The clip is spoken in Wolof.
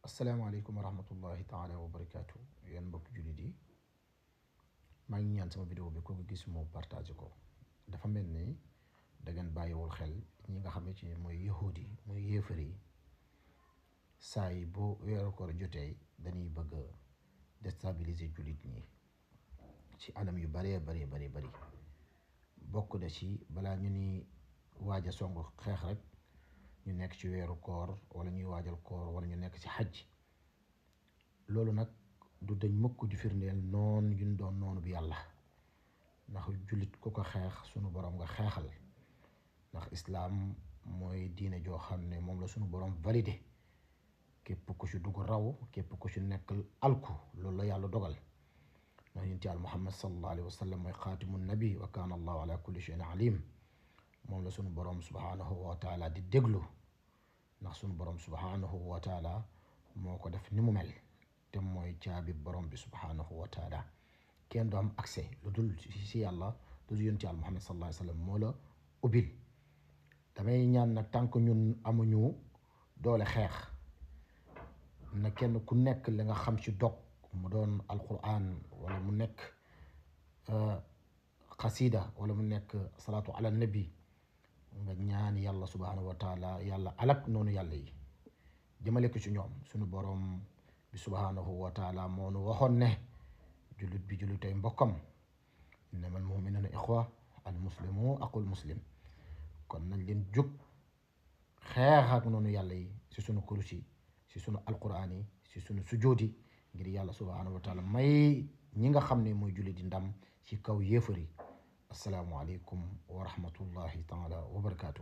asalaamaaleykum wa rahmatullahi taala wa barakaatu yéen mbokk jullit yi maa ngi ñaan sama vidéo bi ko gis moo partagé ko. dafa mel ni da ngeen bàyyiwul xel ñi nga xam ne ci mooy yahuud yi muy yéefar yi saa yi bu weeru koor jotee dañuy bëgg a déstabiliser jullit ñi ci anam yu bëree bëri bokk na ci balaa ñu ni waaj a song xeex rek ñu nekk ci weeru koor wala ñuy waajal koor wala ñu nekk ci xaj. loolu nag du dañ mukk di firndeel noonu yuñ doon noonu bi yàlla, ndax jullit ku ko xeex sunu borom nga xeexal, ndax islaam mooy diine joo xam ne moom la sunu borom validé. képp ku ci dugg raw, képp ku ci nekk alku, loolu la yàlla dogal. ndax yonent Yàlla Muhammad sallallahu alayhi wa sallam mooy xaatimu nabi wa kaana allahu ala kulli shay'in alim. moom la sunu borom subhanahu wa taala di déglu, ndax sunu borom subhanahu wa taala moo ko def ni mu mel, te mooy caabi borom bi subhanahu wa taala. kenn du am accès lu dul si yàlla, lu dul yonent Yàlla Muhammad sallallahu alayhi wa sallam moo la ubbil. damay ñaan nag tànk ñun amuñu doole xeex, na kenn ku nekk li nga xam ci dog mu doon alquran wala mu nekk xasida wala mu nekk salaatu ala nabi, nga ñaan yàlla subhanahu wa taala yàlla alak noonu yàlla yi jëmale ko ci ñoom. sunu borom bi subhanahu wa taala moo nu waxoon ne jullit bi jullitay mbokkam, innamal mu'minuna ixwa al muslimu aqul muslim. kon nañ leen jóg xeex ak noonu yàlla yi si sunu kursi, si sunu alquran yi, si sunu sujoodi, ngir yàlla subhanahu wa taala may ñi nga xam ne mooy jullit di ndam ci kaw yéefar yi. assalaamu aleykum wa rahmatullahi taala wa barakaatu.